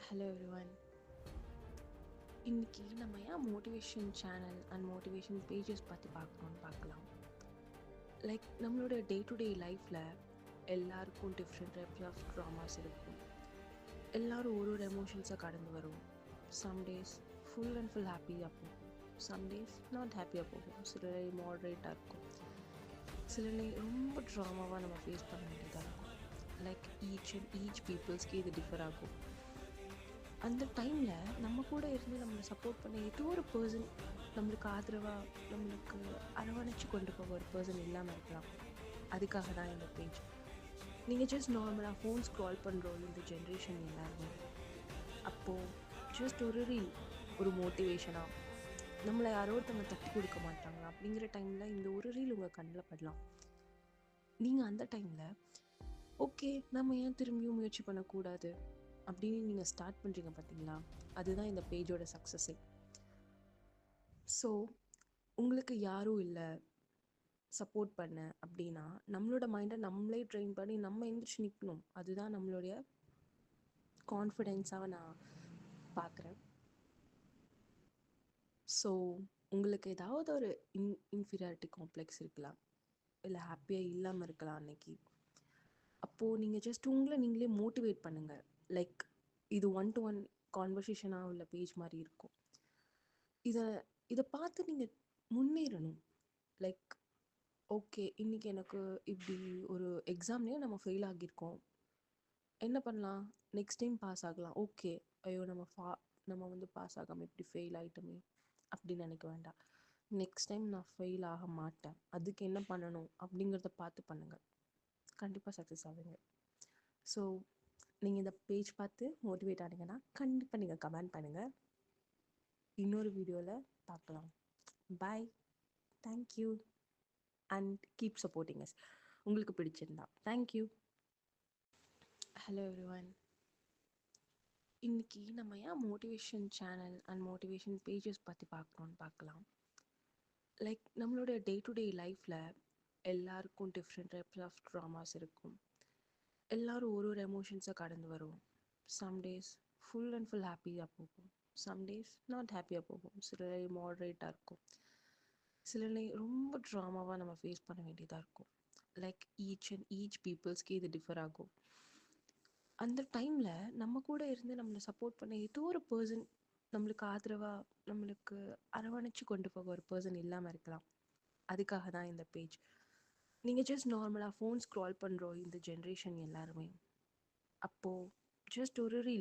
Hello everyone. இன்னைக்கு நம்ம ஏன் motivation channel and motivation pages பற்றி பார்க்கணும்னு பார்க்கலாம். லைக் நம்மளோட டே டு டே லைஃப்பில் எல்லாருக்கும் டிஃப்ரெண்ட் டைப்ஸ் ஆஃப் ட்ராமாஸ் இருக்கும். எல்லாரும் ஒரு எமோஷன்ஸை கடந்து வரும். Some days full and full ஹாப்பியாக போகும், சம் டேஸ் நாட் ஹாப்பியாக போகும், சில டே மாடரேட்டாக இருக்கும், சில டே ரொம்ப ட்ராமாவாக நம்ம ஃபேஸ் பண்ண வேண்டியதாக இருக்கும். லைக் ஈச் பீப்புள்ஸ்க்கு இது டிஃபர் ஆகும். அந்த டைமில் நம்ம கூட இருந்து நம்மளை சப்போர்ட் பண்ண ஏதோ ஒரு பர்சன், நம்மளுக்கு ஆதரவாக நம்மளுக்கு அரவணைச்சு கொண்டு போக ஒரு பர்சன் இல்லாமல் இருக்கலாம். அதுக்காக தான் இந்த பேஜ். நீங்கள் ஜஸ்ட் நார்மலாக ஃபோன் ஸ்க்ரால் பண்ணுறோம் இந்த ஜென்ரேஷன் எல்லாருமே. அப்போது ஜஸ்ட் ஒரு ரீல், ஒரு மோட்டிவேஷனாக நம்மளை யாரோ ஒருத்தவங்க தட்டி கொடுக்க மாட்டாங்க அப்படிங்கிற டைமில் இந்த ஒரு ரீல் உங்கள் கண்ணில் படலாம். நீங்கள் அந்த டைமில் ஓகே நம்ம ஏன் திரும்பியும் முயற்சி பண்ணக்கூடாது அப்படின்னு நீங்கள் ஸ்டார்ட் பண்ணுறீங்க பார்த்தீங்களா, அதுதான் இந்த பேஜோட சக்ஸஸே. ஸோ உங்களுக்கு யாரும் இல்லை சப்போர்ட் பண்ண அப்படின்னா நம்மளோட மைண்டை நம்மளே ட்ரெயின் பண்ணி நம்ம எந்திரிச்சு நிற்கணும். அதுதான் நம்மளுடைய கான்ஃபிடென்ஸாக நான் பார்க்குறேன். ஸோ உங்களுக்கு ஏதாவது ஒரு இன்ஃபீரியாரிட்டி காம்ப்ளெக்ஸ் இருக்கலாம், இல்லை ஹாப்பியாக இல்லாமல் இருக்கலாம் அன்னைக்கு. அப்போது நீங்கள் ஜஸ்ட் உங்களை நீங்களே மோட்டிவேட் பண்ணுங்கள். லைக் இது 1-to-1 கான்வர்சேஷனாக உள்ள பேஜ் மாதிரி இருக்கும். இதை பார்த்து நீங்கள் முன்னேறணும். லைக் ஓகே இன்றைக்கி எனக்கு இப்படி ஒரு எக்ஸாம்லேயே நம்ம ஃபெயில் ஆகியிருக்கோம், என்ன பண்ணலாம், நெக்ஸ்ட் டைம் பாஸ் ஆகலாம். ஓகே ஐயோ நம்ம வந்து பாஸ் ஆகாமல் இப்படி ஃபெயில் ஆகிட்டோமே அப்படின்னு நினைக்க வேண்டாம். நெக்ஸ்ட் டைம் நான் ஃபெயில் ஆக மாட்டேன், அதுக்கு என்ன பண்ணணும் அப்படிங்கிறத பார்த்து பண்ணுங்கள், கண்டிப்பாக சக்ஸஸ் ஆகுங்க. ஸோ நீங்கள் இந்த பேஜ் பார்த்து மோட்டிவேட் ஆனீங்கன்னா கண்டிப்பாக நீங்கள் கமெண்ட் பண்ணுங்கள். இன்னொரு வீடியோவில் பார்க்கலாம். Bye, thank you and keep supporting us. உங்களுக்கு பிடிச்சிருந்தா தேங்க்யூ. Hello everyone. இன்னைக்கு நம்ம ஏன் motivation channel and motivation pages பற்றி பார்க்கணும்னு பார்க்கலாம். லைக் நம்மளோட டே டு டே லைஃப்பில் எல்லாருக்கும் டிஃப்ரெண்ட் டைப்ஸ் ஆஃப் ட்ராமாஸ் இருக்கும். எல்லாரும் ஒரு எமோஷன்ஸை கடந்து வரும். Some days full and full ஹாப்பியாக போகும், சம் டேஸ் நாட் ஹாப்பியாக போகும், சில டே மாடரேட்டாக இருக்கும், சில டே ரொம்ப ட்ராமாவாக நம்ம ஃபேஸ் பண்ண வேண்டியதாக இருக்கும். லைக் ஈச் பீப்புள்ஸ்க்கு இது டிஃபர் ஆகும். அந்த டைமில் நம்ம கூட இருந்து நம்மளை சப்போர்ட் பண்ண ஏதோ ஒரு பர்சன், நம்மளுக்கு ஆதரவாக நம்மளுக்கு அரவணைச்சு கொண்டு போக ஒரு பர்சன் இல்லாமல் இருக்கலாம். அதுக்காக தான் இந்த பேஜ். நீங்கள் ஜஸ்ட் நார்மலாக ஃபோன் ஸ்க்ரால் பண்ணுறோம் இந்த ஜென்ரேஷன் எல்லாருமே. அப்போது ஜஸ்ட் ஒரு ரீல்,